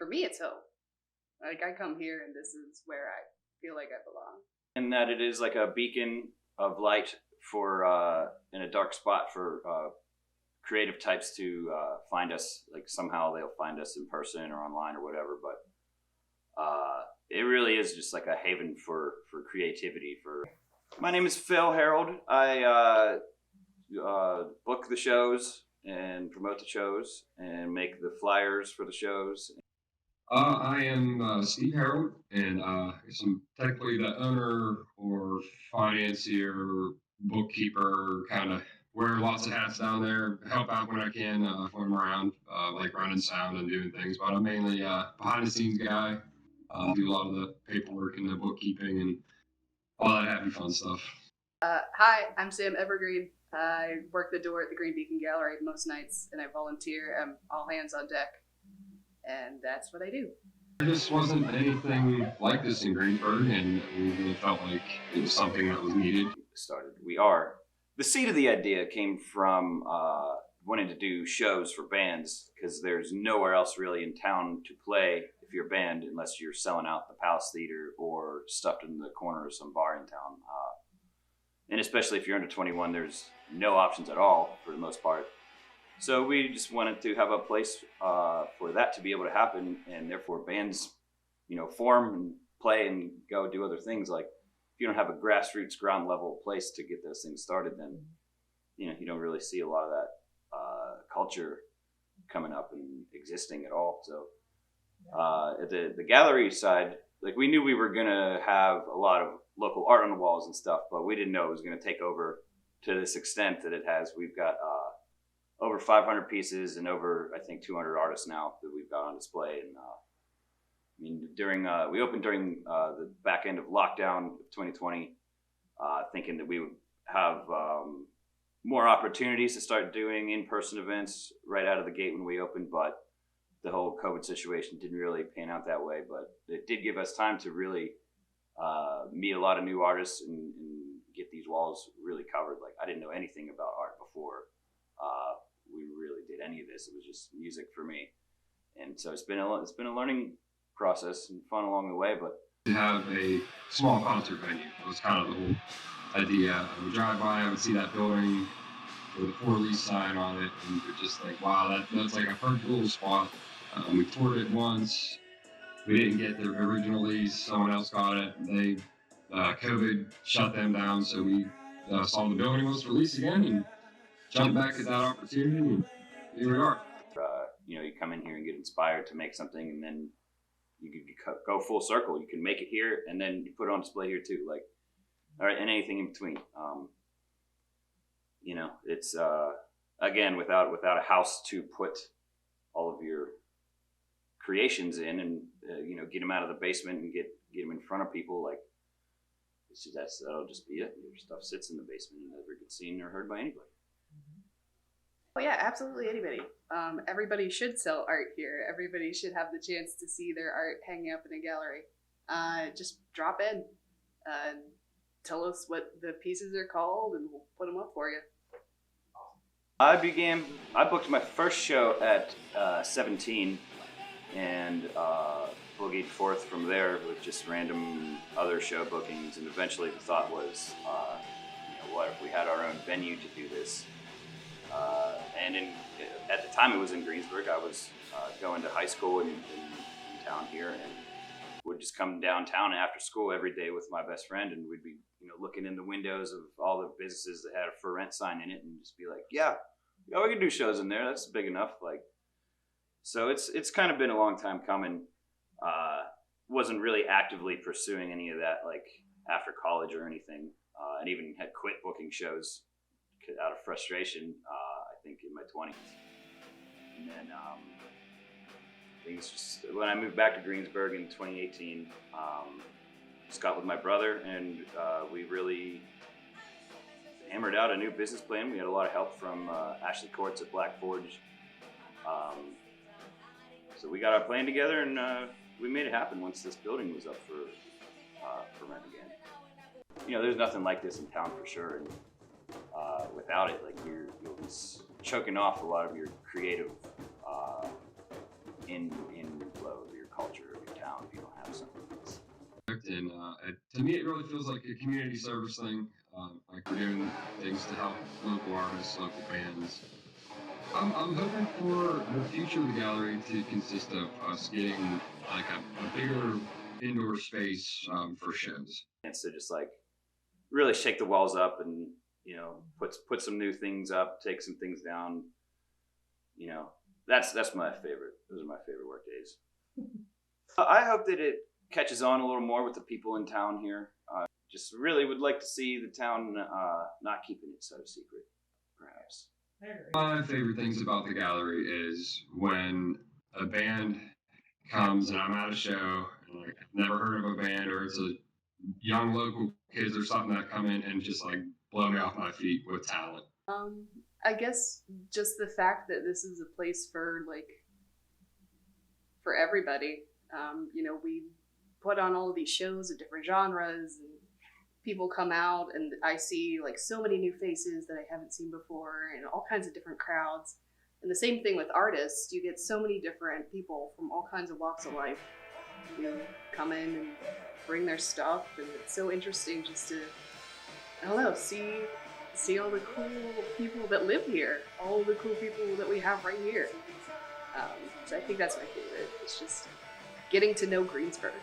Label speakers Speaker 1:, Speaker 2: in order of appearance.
Speaker 1: for me, it's home. Like, I come here and this is where I feel like I belong.
Speaker 2: And that it is like a beacon of light for in a dark spot for creative types to find us. Like somehow they'll find us in person or online or whatever. But it really is just like a haven for creativity. My name is Phil Harold. I book the shows and promote the shows and make the flyers for the shows.
Speaker 3: I am Steve Harold, and I'm technically the owner or financier, bookkeeper, kind of wear lots of hats down there, help out when I can, when I'm around, like running sound and doing things. But I'm mainly behind the scenes guy, do a lot of the paperwork and the bookkeeping and all that happy fun stuff.
Speaker 1: Hi, I'm Sam Evergreen. I work the door at the Green Beacon Gallery most nights, and I volunteer. I'm all hands on deck. And that's what I do.
Speaker 3: There just wasn't anything like this in Greensburg, and we really felt like it was something that was needed.
Speaker 2: The seed of the idea came from wanting to do shows for bands because there's nowhere else really in town to play if you're a band unless you're selling out the Palace Theater or stuffed in the corner of some bar in town. And especially if you're under 21, there's no options at all for the most part. So we just wanted to have a place for that to be able to happen, and therefore bands, form and play and go do other things. Like if you don't have a grassroots, ground level place to get those things started, then you don't really see a lot of that culture coming up and existing at all. So at the gallery side, like we knew we were gonna have a lot of local art on the walls and stuff, but we didn't know it was gonna take over to this extent that it has. We've got over 500 pieces and over, I think, 200 artists now that we've got on display. And we opened during the back end of lockdown of 2020, thinking that we would have more opportunities to start doing in-person events right out of the gate when we opened, but the whole COVID situation didn't really pan out that way. But it did give us time to really meet a lot of new artists and get these walls really covered. Like I didn't know anything about art before we really did any of this. It was just music for me, and so it's been a learning process and fun along the way. But
Speaker 3: to have a small concert venue was kind of the whole idea. I would drive by, I would see that building with a for lease sign on it, and you're just like, wow, that's like a perfect little spot. We toured it once. We didn't get the original lease. Someone else got it. They COVID shut them down, so we saw the building was released again and jumped back at that opportunity, and here we are.
Speaker 2: You come in here and get inspired to make something, and then you could go full circle. You can make it here, and then you put it on display here too. Like, all right, and anything in between. It's again without a house to put all of your creations in, and get them out of the basement and get them in front of people. Like, that'll just be it. Your stuff sits in the basement and never gets seen or heard by anybody.
Speaker 1: Oh yeah, absolutely anybody. Everybody should sell art here. Everybody should have the chance to see their art hanging up in a gallery. Just drop in and tell us what the pieces are called, and we'll put them up for you.
Speaker 2: I booked my first show at 17, and boogied forth from there with just random other show bookings. And eventually the thought was, what if we had our own venue to do this? At the time it was in Greensburg. I was going to high school in town here, and would just come downtown after school every day with my best friend, and we'd be looking in the windows of all the businesses that had a for rent sign in it, and just be like, yeah, we can do shows in there. That's big enough. Like, so it's kind of been a long time coming. Wasn't really actively pursuing any of that like after college or anything, and even had quit booking shows out of frustration, I think in my 20s. And then when I moved back to Greensburg in 2018, just got with my brother, and we really hammered out a new business plan. We had a lot of help from Ashley Courts at Black Forge. So we got our plan together, and we made it happen once this building was up for rent again. There's nothing like this in town for sure. And without it, like you'll be choking off a lot of your creative in flow of your culture of your town if you don't have something that's.
Speaker 3: And to me, it really feels like a community service thing. Like we're doing things to help local artists, local bands. I'm hoping for the future of the gallery to consist of us getting like a bigger indoor space for shows.
Speaker 2: And so just like really shake the walls up and, put some new things up, take some things down. That's my favorite. Those are my favorite work days. I hope that it catches on a little more with the people in town here. Just really would like to see the town not keeping it so secret, perhaps.
Speaker 3: My favorite things about the gallery is when a band comes and I'm at a show and like I've never heard of a band, or it's a young local kids or something that come in and just like blow me off my feet with talent.
Speaker 1: I guess just the fact that this is a place for everybody. We put on all of these shows of different genres, and people come out, and I see like so many new faces that I haven't seen before, and all kinds of different crowds. And the same thing with artists. You get so many different people from all kinds of walks of life who come in and bring their stuff, and it's so interesting just to, I don't know, see all the cool people that live here, all the cool people that we have right here. So I think that's my favorite. It's just getting to know Greensburg.